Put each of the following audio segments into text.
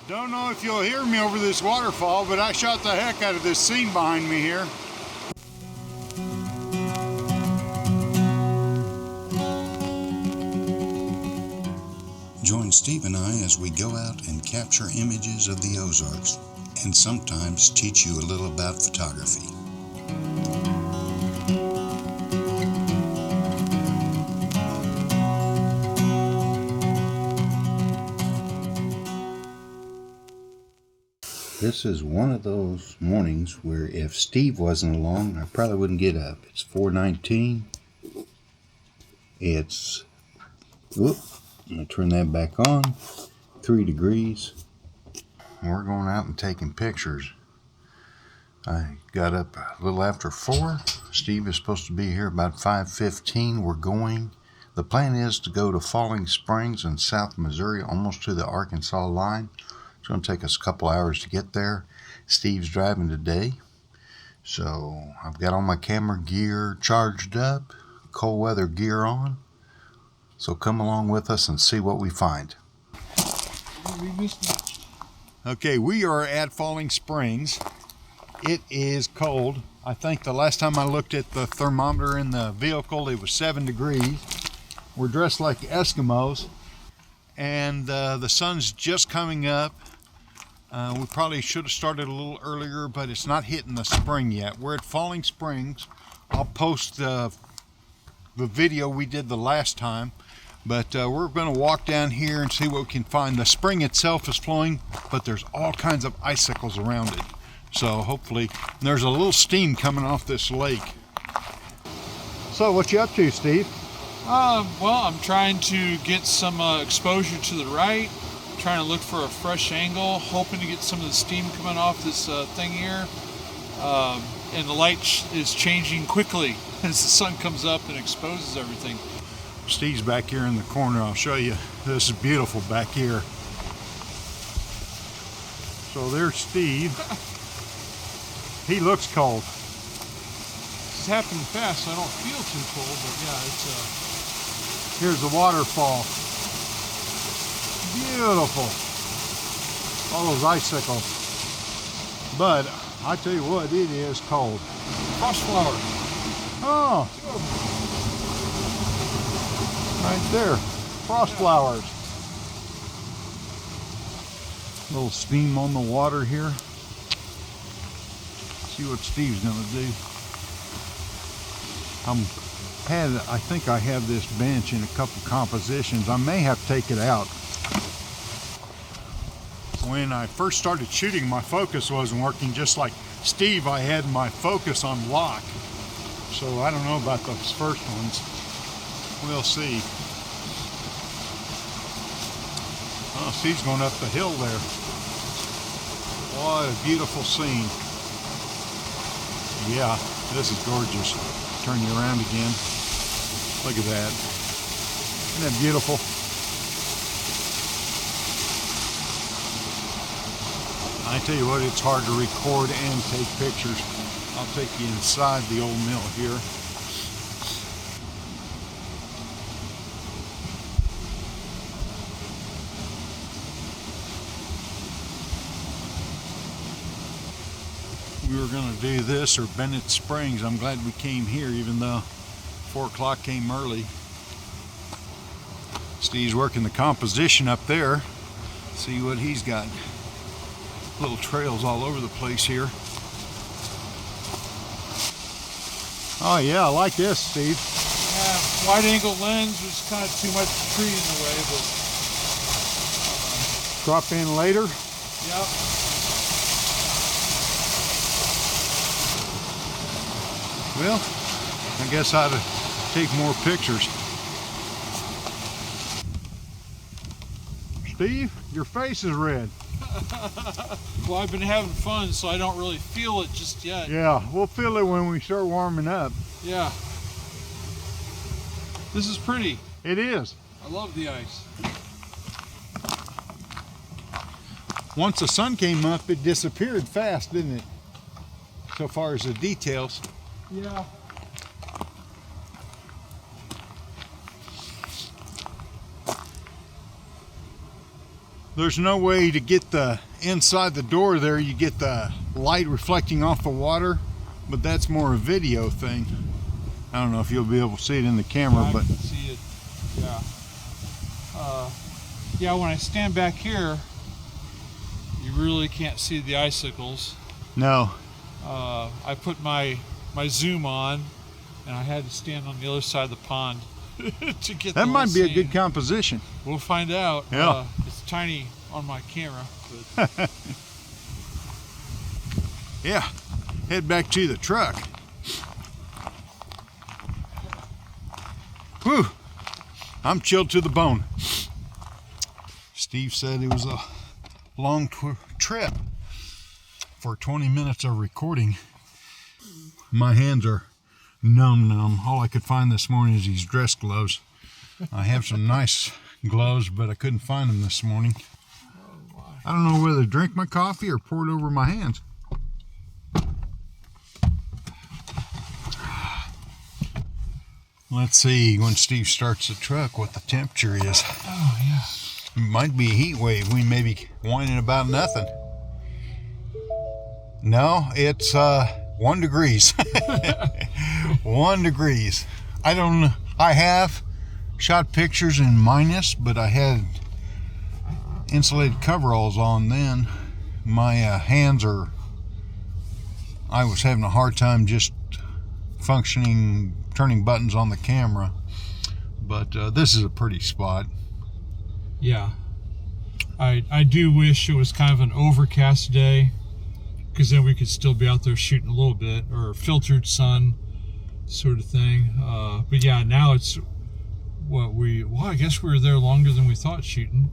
Don't know if you'll hear me over this waterfall, but I shot the heck out of this scene behind me here. Join Steve and I as we go out and capture images of the Ozarks and sometimes teach you a little about photography. This is one of those mornings where if Steve wasn't along, I probably wouldn't get up. It's 4:19. It's, whoop, I'm going to turn that back on, 3 degrees. We're going out and taking pictures. I got up a little after 4. Steve is supposed to be here about 5:15. We're going. The plan is to go to Falling Springs in South Missouri, almost to the Arkansas line. It's going to take us a couple hours to get there. Steve's driving today. So I've got all my camera gear charged up, cold weather gear on. So come along with us and see what we find. Okay, we are at Falling Springs. It is cold. I think the last time I looked at the thermometer in the vehicle, it was 7 degrees. We're dressed like Eskimos, and the sun's just coming up. We probably should have started a little earlier, but it's not hitting the spring yet. We're at Falling Springs. I'll post the video we did the last time, but we're going to walk down here and see what we can find. The spring itself is flowing, but there's all kinds of icicles around it. So hopefully, there's a little steam coming off this lake. So what you up to, Steve? Well, I'm trying to get some exposure to the right, trying to look for a fresh angle, hoping to get some of the steam coming off this thing here. And the light is changing quickly as the sun comes up and exposes everything. Steve's back here in the corner. I'll show you. This is beautiful back here. So there's Steve. He looks cold. It's happening fast, so I don't feel too cold, but yeah, it's Here's the waterfall. Beautiful. All those icicles. But I tell you what, it is cold. frost flower. Oh. Right there. Frost flowers. Little steam on the water here. See what Steve's gonna do. I think I have this bench in a couple compositions. I may have to take it out. When I first started shooting, my focus wasn't working. Just like Steve, I had my focus on lock. So I don't know about those first ones. We'll see. Oh, Steve's going up the hill there. What a beautiful scene. Yeah, this is gorgeous. Turn you around again. Look at that. Isn't that beautiful? I tell you what, it's hard to record and take pictures. I'll take you inside the old mill here. We were going to do this or Bennett Springs. I'm glad we came here, even though 4 o'clock came early. Steve's working the composition up there. See what he's got. Little trails all over the place here. Oh yeah, I like this, Steve. Yeah, wide angle lens was kind of too much tree in the way, but Drop in later. yeah. Well, I guess I'd take more pictures. Steve, your face is red. Well, I've been having fun, so I don't really feel it just yet. Yeah, we'll feel it when we start warming up. Yeah. This is pretty. It is. I love the ice. Once the sun came up, it disappeared fast, didn't it? So far as the details. Yeah. There's no way to get the inside the door there. You get the light reflecting off the water, but that's more a video thing. I don't know if you'll be able to see it in the camera, I but can see it. Yeah. Yeah, when I stand back here, you really can't see the icicles. no. I put my zoom on, and I had to stand on the other side of the pond to get That the might whole be a scene. good composition. We'll find out. Yeah. It's tiny on my camera. But Yeah. Head back to the truck. Whew. I'm chilled to the bone. Steve said it was a long trip for 20 minutes of recording. My hands are numb. All I could find this morning is these dress gloves. I have some nice gloves, but I couldn't find them this morning. I don't know whether to drink my coffee or pour it over my hands. Let's see when Steve starts the truck what the temperature is. oh yeah. It might be a heat wave. We may be whining about nothing. No, it's 1 degrees. 1 degrees. I don't know. I have shot pictures in minus, but I had insulated coveralls on then. My hands are, I was having a hard time just functioning, turning buttons on the camera. But this is a pretty spot. Yeah. I do wish it was kind of an overcast day, because then we could still be out there shooting a little bit, or filtered sun sort of thing. But yeah, now it's I guess we were there longer than we thought shooting.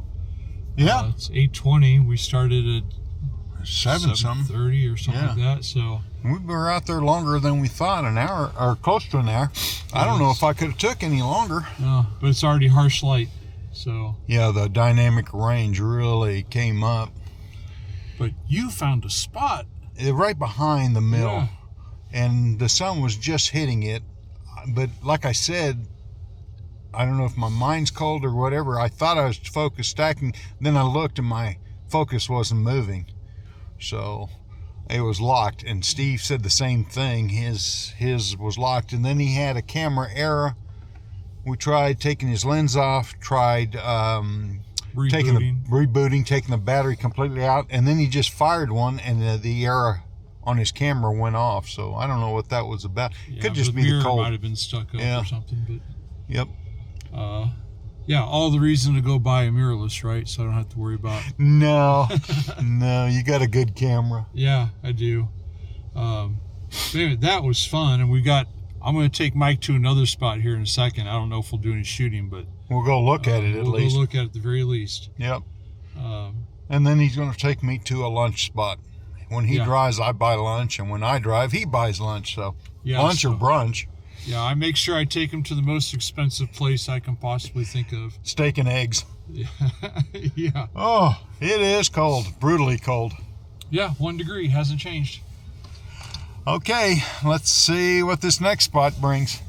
Yeah. It's 8:20. We started at 7:30 or something like that. So we were out there longer than we thought, an hour or close to an hour. I don't know if I could have took any longer. no, but it's already harsh light. So Yeah, the dynamic range really came up. but you found a spot. Right behind the mill, Yeah. and the sun was just hitting it. But like I said, I don't know if my mind's cold or whatever. I thought I was focus stacking. Then I looked and my focus wasn't moving. So it was locked. And Steve said the same thing. His was locked. And then he had a camera error. We tried taking his lens off, tried rebooting, taking the battery completely out. And then he just fired one and the error on his camera went off. So I don't know what that was about. Yeah, Could just be the mirror cold. might have been stuck up Yeah. or something. But Yep. yeah, all the reason to go buy a mirrorless, right? So I don't have to worry about. No, no, you got a good camera. Yeah, I do. But anyway, that was fun, and I'm going to take Mike to another spot here in a second. I don't know if we'll do any shooting, but We'll go look at it at we'll least. go look at it at the very least. Yep. Um, And then he's going to take me to a lunch spot. When he Yeah. drives, I buy lunch, and when I drive, he buys lunch. So yeah, lunch or so- brunch, Yeah, I make sure I take him to the most expensive place I can possibly think of. steak and eggs. Yeah. Oh, it is cold, brutally cold. Yeah, 1 degree, hasn't changed. Okay, let's see what this next spot brings.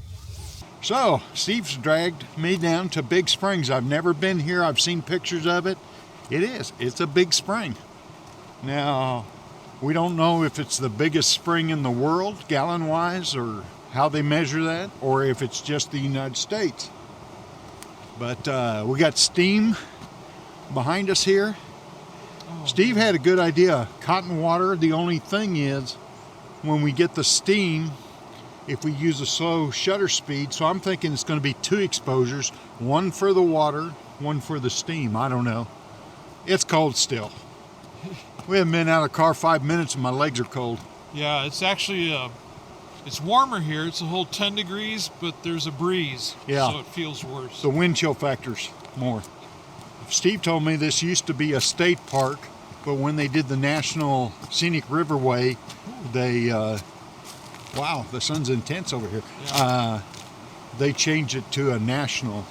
So, Steve's dragged me down to Big Springs. I've never been here. I've seen pictures of it. It's a big spring. Now, we don't know if it's the biggest spring in the world, gallon-wise, or how they measure that, or if it's just the United States. But we got steam behind us here. Steve had a good idea. Cotton water, the only thing is, when we get the steam, if we use a slow shutter speed, so I'm thinking it's going to be 2 exposures, one for the water, one for the steam. I don't know. It's cold still. We haven't been out of the car 5 minutes and my legs are cold. Yeah, it's actually it's warmer here. It's a whole 10 degrees, but there's a breeze, Yeah. so it feels worse. The wind chill factor's more. Steve told me this used to be a state park, but when they did the National Scenic Riverway, they wow, the sun's intense over here. Yeah. They changed it to a national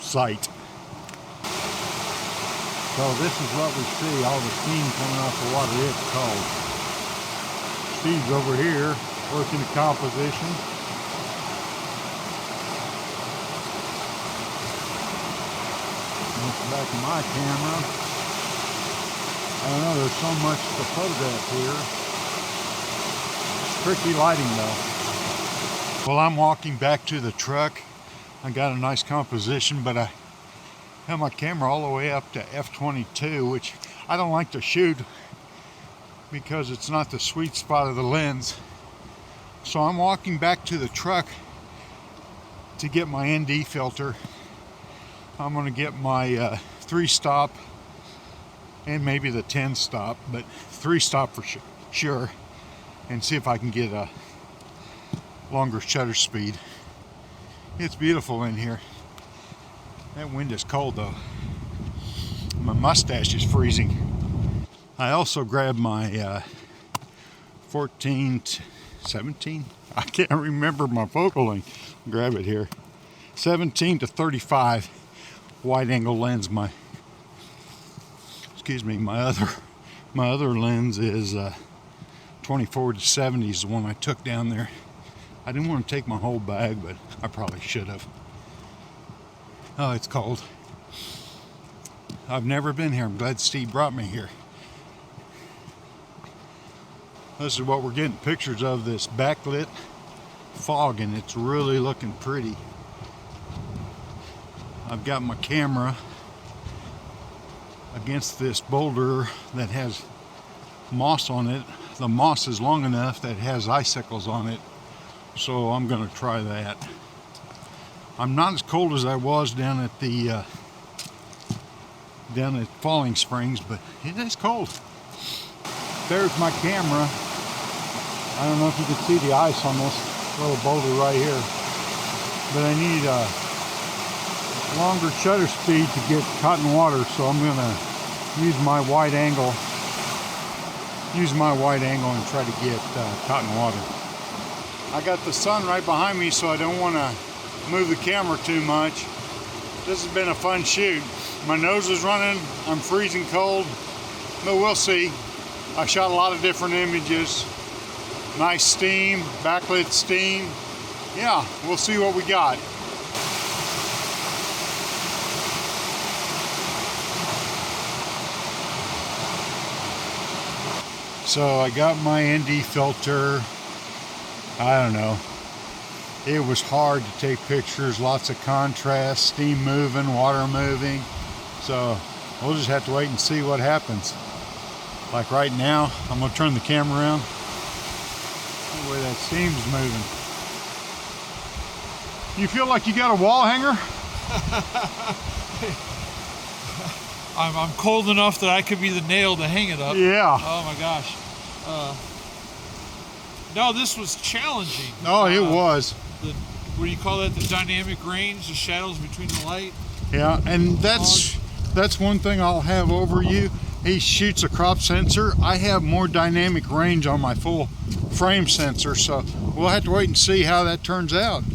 site. So this is what we see, all the steam coming off the water. It's cold. Steve's over here working the composition. back of my camera. I don't know, there's so much to photograph here. It's tricky lighting though. Well, I'm walking back to the truck. I got a nice composition, but I have my camera all the way up to f/22, which I don't like to shoot because it's not the sweet spot of the lens. So I'm walking back to the truck to get my ND filter. I'm going to get my 3-stop and maybe the 10-stop, but 3-stop for sure, and see if I can get a longer shutter speed. It's beautiful in here. That wind is cold though. My mustache is freezing. I also grabbed my 17, I can't remember my focal length. Grab it here. 17 to 35 wide angle lens. My other lens is 24 to 70 is the one I took down there. I didn't want to take my whole bag, but I probably should have. Oh, it's cold. I've never been here. I'm glad Steve brought me here. This is what we're getting pictures of, this backlit fog, and it's really looking pretty. I've got my camera against this boulder that has moss on it. The moss is long enough that it has icicles on it, so I'm going to try that. I'm not as cold as I was down at the Falling Springs, but it is cold. There's my camera. I don't know if you can see the ice on this little boulder right here, but I need a longer shutter speed to get cotton water, so I'm gonna use my wide angle and try to get cotton water. I got the sun right behind me, so I don't want to move the camera too much. This has been a fun shoot. My nose is running, I'm freezing cold, but we'll see. I shot a lot of different images. Nice steam, backlit steam. Yeah, we'll see what we got. So I got my ND filter. I don't know. It was hard to take pictures, lots of contrast, steam moving, water moving. So we'll just have to wait and see what happens. Like right now, I'm gonna turn the camera around. The way that steam's moving. You feel like you got a wall hanger? I'm cold enough that I could be the nail to hang it up. Yeah. Oh my gosh. No, this was challenging. Oh, it was. What do you call that? The dynamic range, the shadows between the light. Yeah, and that's one thing I'll have over you. He shoots a crop sensor. I have more dynamic range on my full frame sensor, so we'll have to wait and see how that turns out.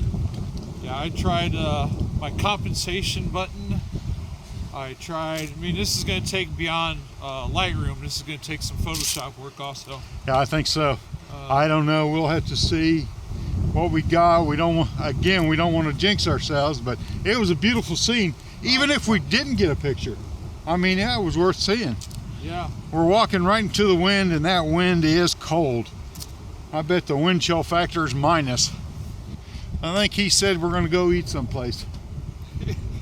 Yeah, I tried my compensation button. I mean, this is going to take beyond Lightroom. This is going to take some Photoshop work also. Yeah, I think so. I don't know. We'll have to see what we got. We don't want to jinx ourselves, but it was a beautiful scene. Even if we didn't get a picture, I mean, yeah, it was worth seeing. Yeah. We're walking right into the wind, and that wind is cold. I bet the wind chill factor is minus. I think he said we're going to go eat someplace.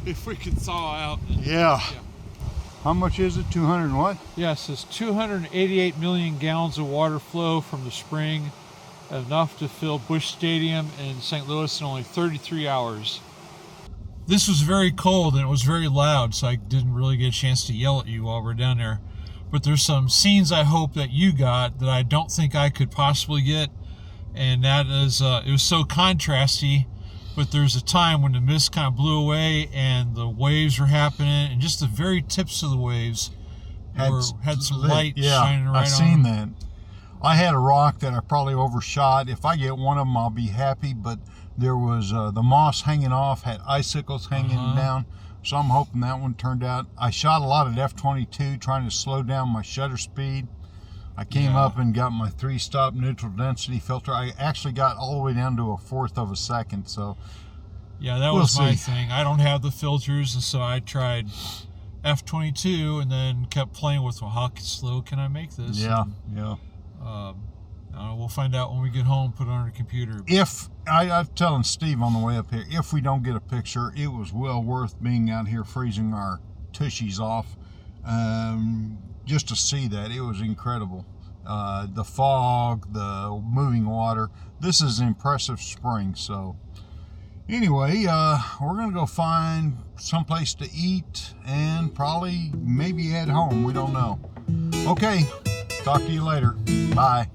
If we can thaw out. Yeah. How much is it? 200 and what? Yes, it's 288 million gallons of water flow from the spring, enough to fill Busch Stadium in St. Louis in only 33 hours. This was very cold and it was very loud, so I didn't really get a chance to yell at you while we're down there. But there's some scenes I hope that you got that I don't think I could possibly get, and that is it was so contrasty. But there's a time when the mist kind of blew away and the waves were happening, and just the very tips of the waves had some light shining right on them. I've seen that. I had a rock that I probably overshot. If I get one of them, I'll be happy. But there was the moss hanging off, had icicles hanging down. So I'm hoping that one turned out. I shot a lot at f/22 trying to slow down my shutter speed. I came up and got my 3-stop neutral density filter. I actually got all the way down to 1/4 of a second. So yeah, that was my thing. I don't have the filters, so I tried F22 and then kept playing with, well, how slow can I make this? Yeah, And, yeah. we'll find out when we get home, put it on our computer. If I'm telling Steve on the way up here, if we don't get a picture, it was well worth being out here freezing our tushies off, just to see that. It was incredible. The fog, the moving water. This is an impressive spring. So anyway, we're gonna go find someplace to eat and probably maybe head home. We don't know. Okay, talk to you later. Bye.